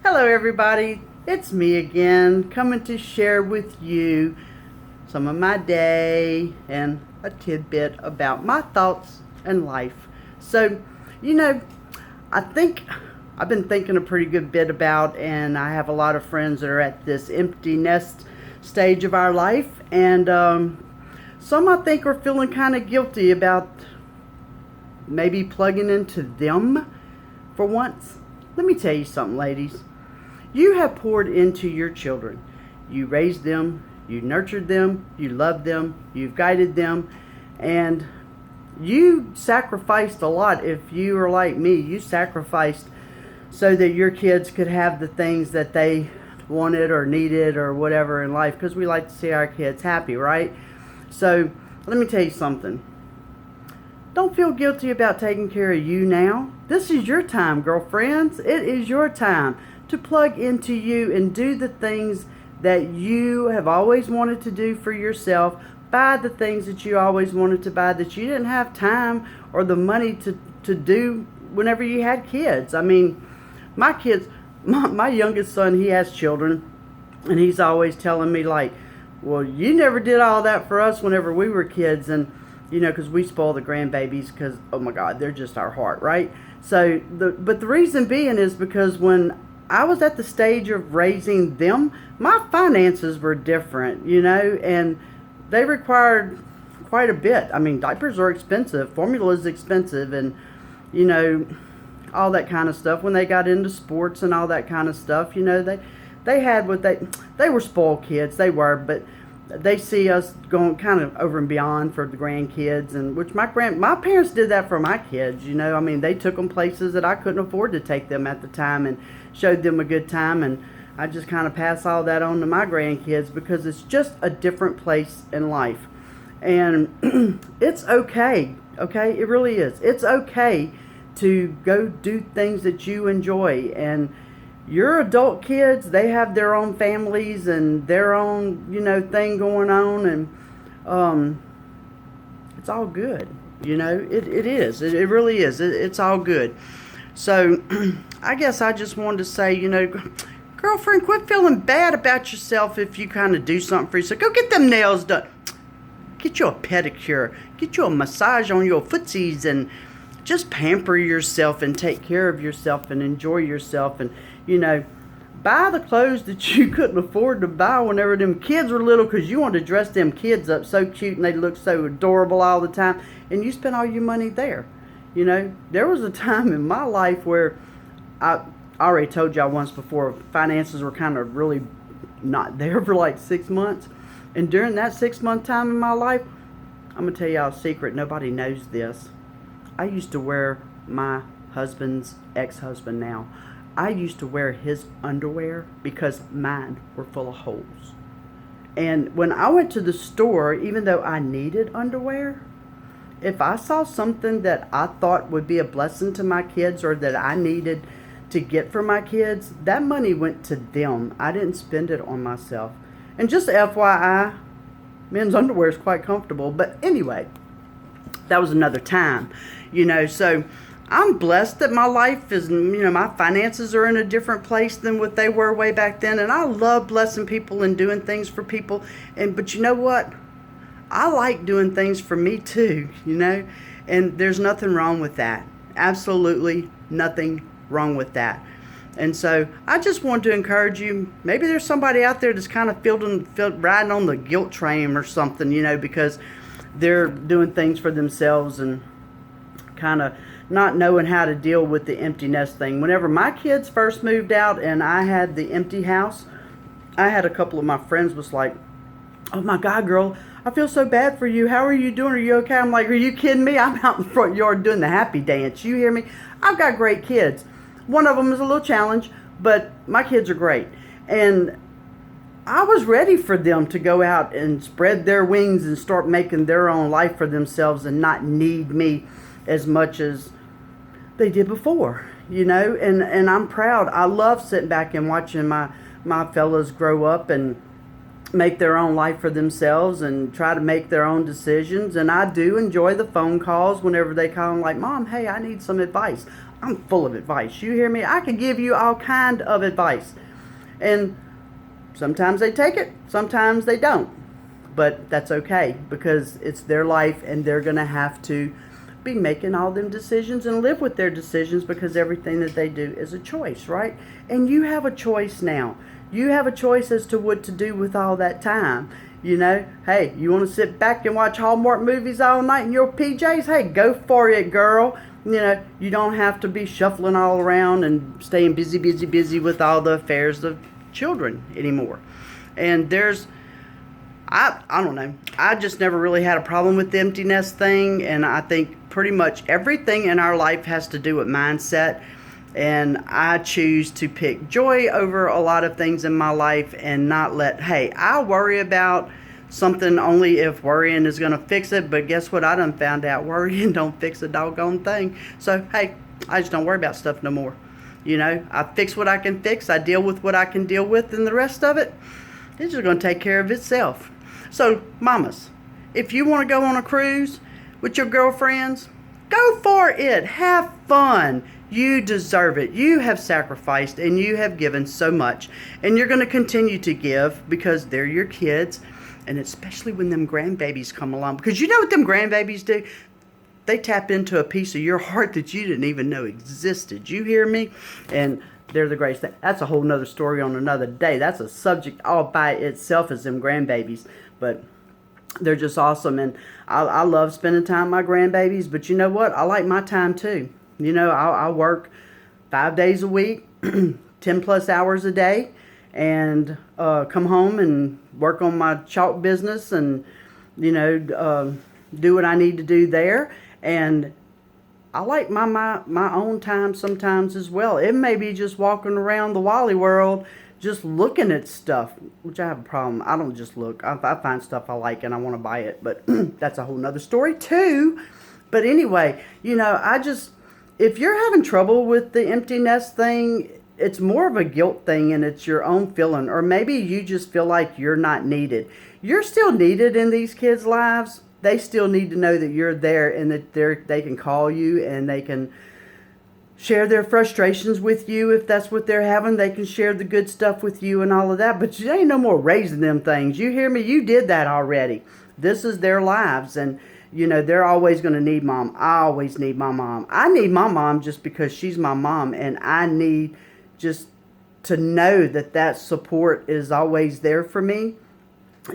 Hello, everybody. It's me again, coming to share with you some of my day and a tidbit about my thoughts and life. So, you know, I think I've been thinking a pretty good bit about, and I have a lot of friends that are at this empty nest stage of our life, and some I think are feeling kind of guilty about maybe plugging into them for once. Let me tell you something, ladies. You have poured into your children. You raised them, you nurtured them, you loved them, you've guided them, and you sacrificed a lot. If you are like me, you sacrificed so that your kids could have the things that they wanted or needed or whatever in life, because we like to see our kids happy, right? So let me tell you something. Don't feel guilty about taking care of you now. This is your time, girlfriends. It is your time to plug into you and do the things that you have always wanted to do for yourself. Buy the things that you always wanted to buy that you didn't have time or the money to do whenever you had kids. I mean, my kids, my youngest son, he has children, and he's always telling me, like, well, you never did all that for us whenever we were kids. And you know, because we spoil the grandbabies, because, oh my God, they're just our heart, right? So, but the reason being is because when I was at the stage of raising them, my finances were different, you know, and they required quite a bit. I mean, diapers are expensive, formula is expensive, and, you know, all that kind of stuff. When they got into sports and all that kind of stuff, you know, they had what they were spoiled kids, they were, but they see us going kind of over and beyond for the grandkids, and which my parents did that for my kids, you know. I mean, they took them places that I couldn't afford to take them at the time and showed them a good time, and I just kind of pass all that on to my grandkids because it's just a different place in life. And it's okay, it really is. It's okay to go do things that you enjoy, and your adult kids, they have their own families and their own, you know, thing going on, and it's all good, you know. It is. It really is. It's all good. So I guess I just wanted to say, you know, girlfriend, quit feeling bad about yourself if you kind of do something for yourself. Go get them nails done. Get you a pedicure. Get you a massage on your footsies, and just pamper yourself and take care of yourself and enjoy yourself. And, you know, buy the clothes that you couldn't afford to buy whenever them kids were little, because you wanted to dress them kids up so cute and they look so adorable all the time, and you spent all your money there. You know, there was a time in my life where I already told y'all once before, finances were kind of really not there for like 6 months. And during that 6-month time in my life, I'm going to tell y'all a secret. Nobody knows this. I used to wear my husband's ex-husband now. I used to wear his underwear because mine were full of holes. And when I went to the store, even though I needed underwear, if I saw something that I thought would be a blessing to my kids or that I needed to get for my kids, that money went to them. I didn't spend it on myself. And just FYI, men's underwear is quite comfortable. But anyway, that was another time, you know. So I'm blessed that my life is, you know, my finances are in a different place than what they were way back then. And I love blessing people and doing things for people. But you know what? I like doing things for me too, you know. And there's nothing wrong with that. Absolutely nothing wrong with that. And so I just want to encourage you. Maybe there's somebody out there that's kind of riding on the guilt train or something, you know, because they're doing things for themselves and kind of not knowing how to deal with the empty nest thing. Whenever my kids first moved out and I had the empty house, I had a couple of my friends was like, oh my God, girl, I feel so bad for you. How are you doing? Are you okay? I'm like, are you kidding me? I'm out in the front yard doing the happy dance. You hear me? I've got great kids. One of them is a little challenge, but my kids are great. And I was ready for them to go out and spread their wings and start making their own life for themselves and not need me as much as they did before, you know. And I'm proud. I love sitting back and watching my fellas grow up and make their own life for themselves and try to make their own decisions. And I do enjoy the phone calls whenever they call and like, Mom, hey, I need some advice. I'm full of advice. You hear me? I can give you all kind of advice. And sometimes they take it, sometimes they don't. But that's okay, because it's their life and they're going to have to be making all them decisions and live with their decisions, because everything that they do is a choice, right? And you have a choice now. You have a choice as to what to do with all that time. You know, hey, you want to sit back and watch Hallmark movies all night in your PJs? Hey, go for it, girl. You know, you don't have to be shuffling all around and staying busy with all the affairs of children anymore. And I don't know. I just never really had a problem with the empty nest thing, and I think pretty much everything in our life has to do with mindset. And I choose to pick joy over a lot of things in my life, and not let, hey, I'll worry about something only if worrying is going to fix it. But guess what? I done found out worrying don't fix a doggone thing. So, hey, I just don't worry about stuff no more. You know, I fix what I can fix. I deal with what I can deal with, and the rest of it, it's just going to take care of itself. So, mamas, if you want to go on a cruise with your girlfriends, go for it. Have fun. You deserve it. You have sacrificed and you have given so much. And you're going to continue to give, because they're your kids. And especially when them grandbabies come along. Because you know what them grandbabies do? They tap into a piece of your heart that you didn't even know existed. You hear me? And they're the greatest thing. That's a whole nother story on another day. That's a subject all by itself, as them grandbabies. But they're just awesome. And I love spending time with my grandbabies. But you know what? I like my time too. You know, I work 5 days a week, 10 plus hours a day, and come home and work on my chalk business, and, you know, do what I need to do there. And I like my own time sometimes as well. It may be just walking around the Wally World, just looking at stuff, which I have a problem. I don't just look. I find stuff I like and I want to buy it, but that's a whole nother story too. But anyway, you know, if you're having trouble with the empty nest thing, it's more of a guilt thing, and it's your own feeling. Or maybe you just feel like you're not needed. You're still needed in these kids' lives. They still need to know that you're there, and that they can call you, and they can share their frustrations with you if that's what they're having. They can share the good stuff with you and all of that. But you ain't no more raising them things. You hear me? You did that already. This is their lives, and you know, they're always going to need mom. I always need my mom. I need my mom just because she's my mom, and I need just to know that support is always there for me,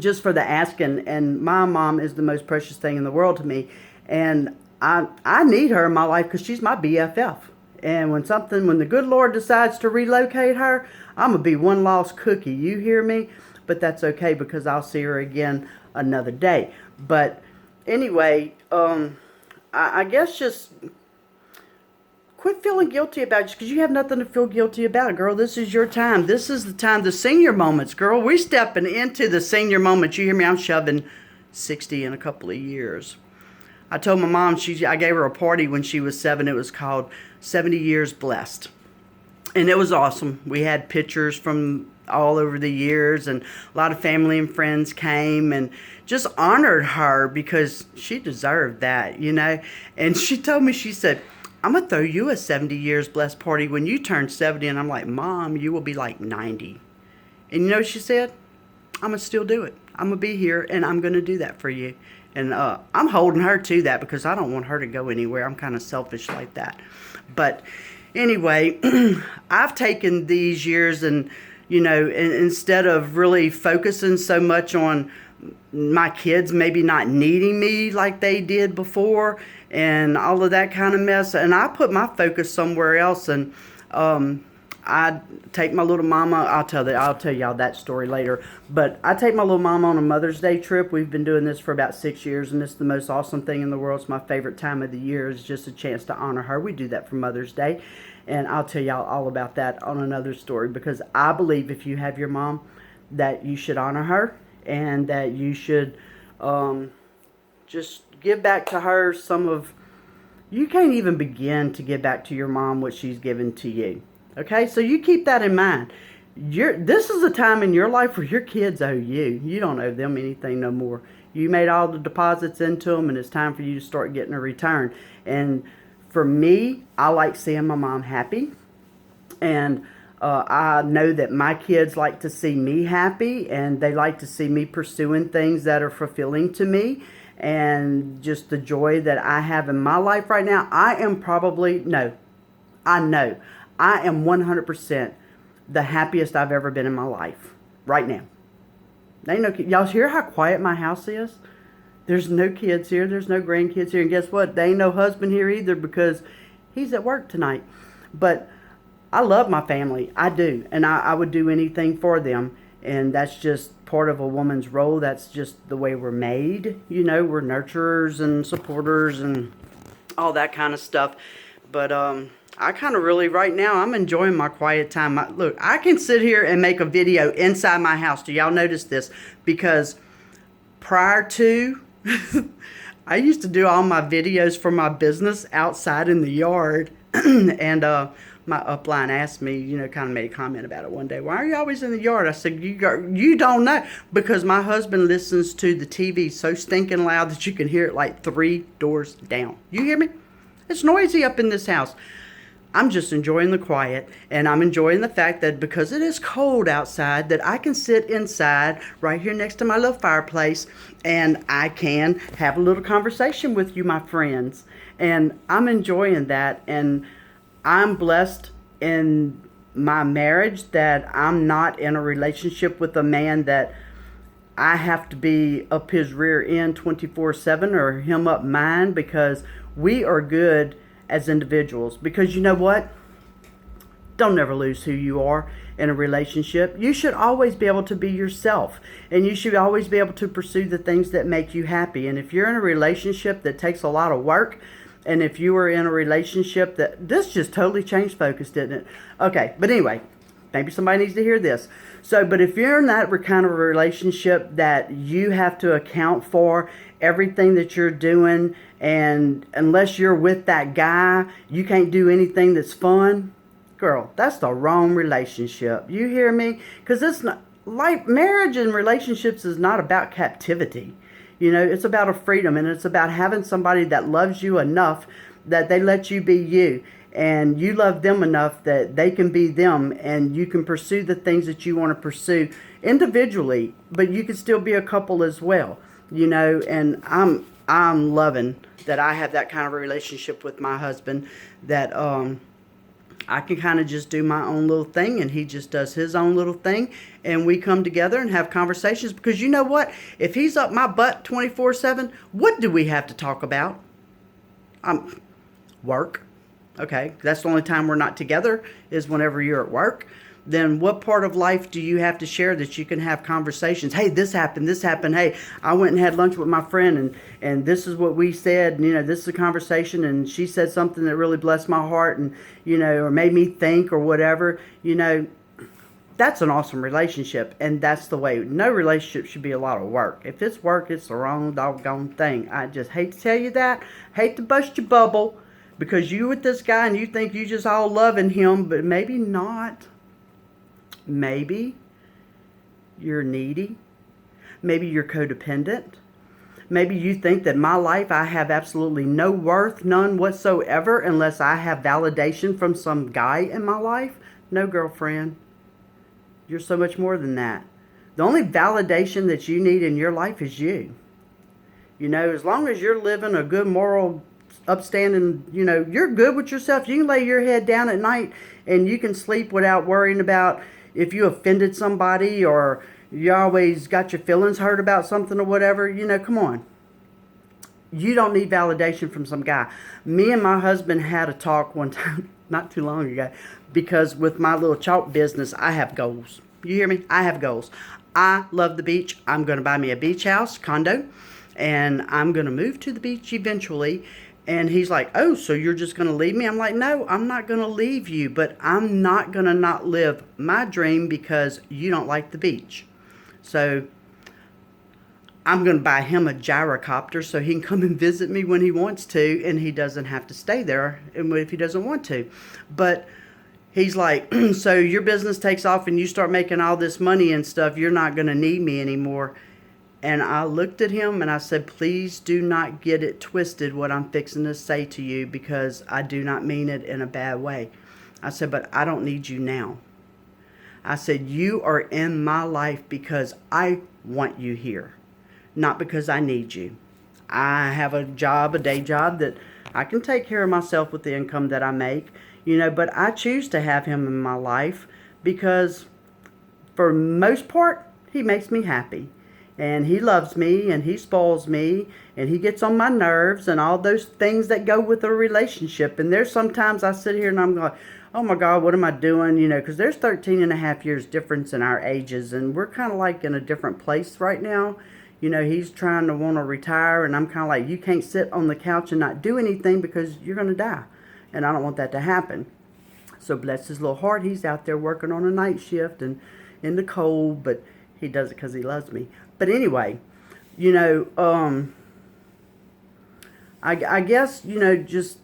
just for the asking. And my mom is the most precious thing in the world to me, and I need her in my life because she's my BFF. And when the good Lord decides to relocate her, I'm going to be one lost cookie. You hear me? But that's okay, because I'll see her again another day. But anyway, I guess just quit feeling guilty about it, because you have nothing to feel guilty about, girl. This is your time. This is the time, the senior moments, girl. We're stepping into the senior moments. You hear me? I'm shoving 60 in a couple of years. I told my mom, I gave her a party when she was 7. It was called 70 Years Blessed. And it was awesome. We had pictures from all over the years, and a lot of family and friends came and just honored her, because she deserved that, you know. And she told me, she said, I'm going to throw you a 70 Years Blessed party when you turn 70. And I'm like, Mom, you will be like 90. And you know what she said? I'm going to still do it. I'm going to be here, and I'm going to do that for you. And I'm holding her to that, because I don't want her to go anywhere. I'm kind of selfish like that. But anyway, I've taken these years and, you know, instead of really focusing so much on my kids maybe not needing me like they did before and all of that kind of mess, and I put my focus somewhere else. And I take my little mama, I'll tell y'all that story later, but I take my little mama on a Mother's Day trip. We've been doing this for about 6 years, and it's the most awesome thing in the world. It's my favorite time of the year. It's just a chance to honor her. We do that for Mother's Day, and I'll tell y'all all about that on another story, because I believe if you have your mom, that you should honor her, and that you should just give back to her you can't even begin to give back to your mom what she's given to you. Okay, so you keep that in mind. This is a time in your life where your kids owe you. You don't owe them anything no more. You made all the deposits into them, and it's time for you to start getting a return. And For me, I like seeing my mom happy. And I know that my kids like to see me happy, and they like to see me pursuing things that are fulfilling to me. And just the joy that I have in my life right now, I am probably, no, I know, I am 100% the happiest I've ever been in my life right now. Ain't no, y'all hear how quiet my house is? There's no kids here. There's no grandkids here. And guess what? There ain't no husband here either because he's at work tonight. But I love my family. I do. And I would do anything for them. And that's just part of a woman's role. That's just the way we're made. You know, we're nurturers and supporters and all that kind of stuff. But I kind of really, right now, I'm enjoying my quiet time. Look, I can sit here and make a video inside my house. Do y'all notice this? Because prior to, I used to do all my videos for my business outside in the yard. And my upline asked me, you know, kind of made a comment about it one day. Why are you always in the yard? I said, you don't know. Because my husband listens to the TV so stinking loud that you can hear it like 3 doors down. You hear me? It's noisy up in this house. I'm just enjoying the quiet, and I'm enjoying the fact that because it is cold outside, that I can sit inside right here next to my little fireplace, and I can have a little conversation with you, my friends. And I'm enjoying that, and I'm blessed in my marriage that I'm not in a relationship with a man that I have to be up his rear end 24/7 or him up mine, because we are good as individuals. Because you know what? Don't ever lose who you are in a relationship. You should always be able to be yourself, and you should always be able to pursue the things that make you happy. And if you're in a relationship that takes a lot of work, and if you were in a relationship that, this just totally changed focus, didn't it? Okay, but anyway, maybe somebody needs to hear this. So, but if you're in that kind of a relationship that you have to account for everything that you're doing, and unless you're with that guy, you can't do anything that's fun, girl, that's the wrong relationship. You hear me? Because it's not, like, marriage and relationships is not about captivity. You know, it's about a freedom, and it's about having somebody that loves you enough that they let you be you, and you love them enough that they can be them, and you can pursue the things that you want to pursue individually, but you can still be a couple as well, you know. And I'm loving that I have that kind of a relationship with my husband, that I can kind of just do my own little thing, and he just does his own little thing, and we come together and have conversations. Because you know what? If he's up my butt 24/7, what do we have to talk about? Work. Okay, that's the only time we're not together, is whenever you're at work. Then what part of life do you have to share that you can have conversations? Hey, this happened, this happened. Hey, I went and had lunch with my friend, and this is what we said, and, you know, this is a conversation, and she said something that really blessed my heart, and, you know, or made me think, or whatever. You know, that's an awesome relationship, and that's the way. No relationship should be a lot of work. If it's work, it's the wrong doggone thing. I just hate to tell you that. Hate to bust your bubble, because you with this guy, and you think you just all loving him, but maybe not. Maybe you're needy. Maybe you're codependent. Maybe you think that my life, I have absolutely no worth, none whatsoever, unless I have validation from some guy in my life. No, girlfriend. You're so much more than that. The only validation that you need in your life is you. You know, as long as you're living a good, moral, upstanding, you know, you're good with yourself. You can lay your head down at night and you can sleep without worrying about if you offended somebody, or you always got your feelings hurt about something or whatever. You know, come on. You don't need validation from some guy. Me and my husband had a talk one time, not too long ago, because with my little chalk business, I have goals. You hear me? I have goals. I love the beach. I'm going to buy me a beach house, condo, and I'm going to move to the beach eventually. And he's like, oh, so you're just going to leave me? I'm like, no, I'm not going to leave you, but I'm not going to not live my dream because you don't like the beach. So I'm going to buy him a gyrocopter so he can come and visit me when he wants to, and he doesn't have to stay there if he doesn't want to. But he's like, so your business takes off and you start making all this money and stuff, you're not going to need me anymore. And I looked at him and I said, please do not get it twisted what I'm fixing to say to you, because I do not mean it in a bad way. I said, but I don't need you now. I said, you are in my life because I want you here, not because I need you. I have a job, a day job, that I can take care of myself with the income that I make, but I choose to have him in my life because for most part, he makes me happy. And he loves me, and he spoils me, and he gets on my nerves, and all those things that go with a relationship. And there's sometimes I sit here and I'm going, oh my God, what am I doing? Because there's 13 and a half years difference in our ages, and we're kind of like in a different place right now. He's trying to want to retire, and I'm kind of like, you can't sit on the couch and not do anything because you're going to die. And I don't want that to happen. So bless his little heart, he's out there working on a night shift and in the cold, but he does it because he loves me. But anyway, I guess, just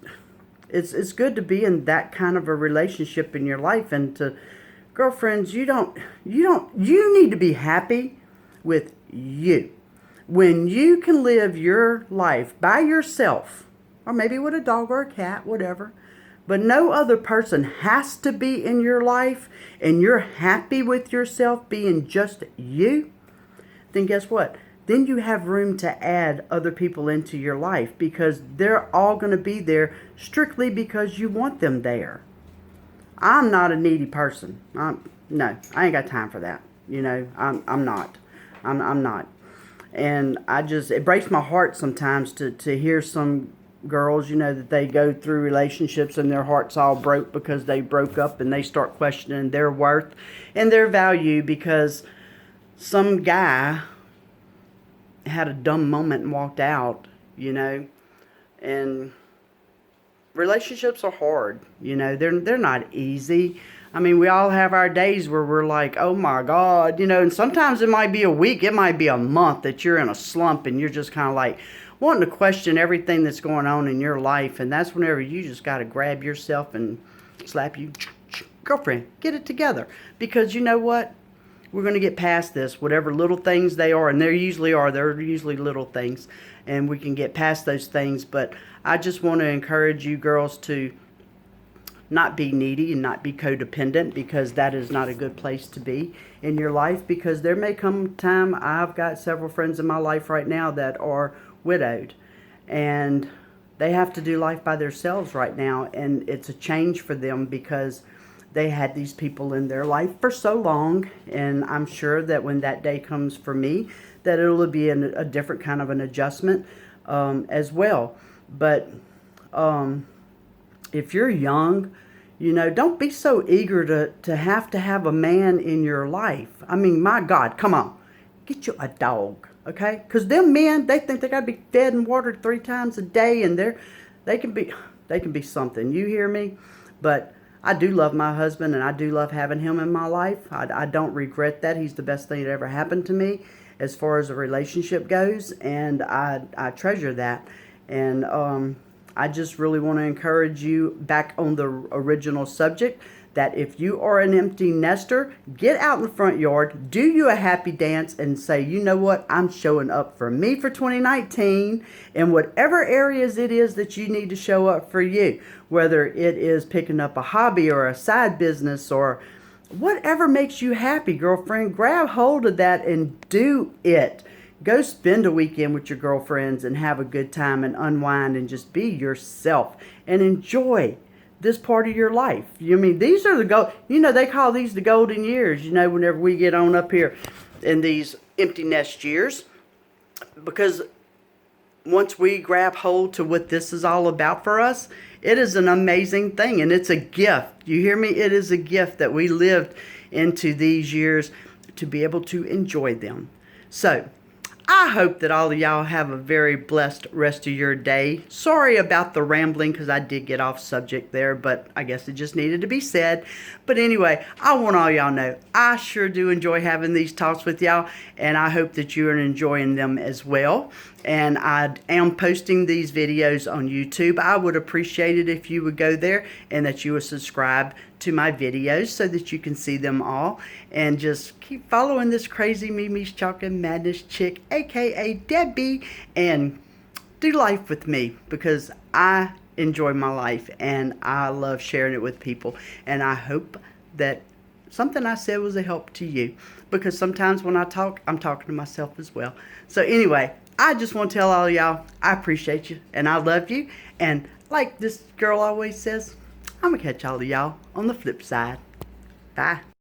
it's good to be in that kind of a relationship in your life. And to girlfriends, you need to be happy with you. When you can live your life by yourself, or maybe with a dog or a cat, whatever, but no other person has to be in your life, and you're happy with yourself being just you, then guess what? Then you have room to add other people into your life, because they're all going to be there strictly because you want them there. I'm not a needy person. No, I ain't got time for that. I'm not. I'm not. And it breaks my heart sometimes to hear some girls, that they go through relationships and their heart's all broke because they broke up, and they start questioning their worth and their value because some guy had a dumb moment and walked out, and relationships are hard, they're not easy. I mean, we all have our days where we're like, oh my God, and sometimes it might be a week, it might be a month that you're in a slump and you're just kind of like wanting to question everything that's going on in your life. And that's whenever you just got to grab yourself and slap you, girlfriend, get it together. Because you know what? We're going to get past this, whatever little things they are, and they're usually little things, and we can get past those things. But I just want to encourage you girls to not be needy and not be codependent, because that is not a good place to be in your life. Because there may come a time, I've got several friends in my life right now that are widowed, and they have to do life by themselves right now, and it's a change for them because they had these people in their life for so long. And I'm sure that when that day comes for me, that it'll be a different kind of an adjustment as well. But if you're young, don't be so eager to have a man in your life. I mean, my God, come on, get you a dog, okay? Because them men, they think they got to be fed and watered 3 times a day, and they can be something. You hear me? But I do love my husband, and I do love having him in my life. I don't regret that. He's the best thing that ever happened to me as far as a relationship goes, and I treasure that. And I just really want to encourage you, back on the original subject, that if you are an empty nester, get out in the front yard, do you a happy dance, and say, you know what, I'm showing up for me for 2019 in whatever areas it is that you need to show up for you, whether it is picking up a hobby or a side business or whatever makes you happy, girlfriend. Grab hold of that and do it. Go spend a weekend with your girlfriends and have a good time and unwind and just be yourself and enjoy this part of your life. These are they call these the golden years, whenever we get on up here in these empty nest years. Because once we grab hold to what this is all about for us, it is an amazing thing, and it's a gift. You hear me? It is a gift that we lived into these years to be able to enjoy them. So I hope that all of y'all have a very blessed rest of your day. Sorry about the rambling, because I did get off subject there, but I guess it just needed to be said. But anyway, I want all y'all know I sure do enjoy having these talks with y'all, and I hope that you are enjoying them as well. And I am posting these videos on YouTube. I would appreciate it if you would go there and that you would subscribe to my videos so that you can see them all. And just keep following this crazy Mimi's Chocolate Madness chick, aka Debbie, and do life with me, because I enjoy my life and I love sharing it with people. And I hope that something I said was a help to you, because sometimes when I talk, I'm talking to myself as well. So anyway, I just want to tell all y'all, I appreciate you and I love you. And like this girl always says, I'm going to catch all of y'all on the flip side. Bye.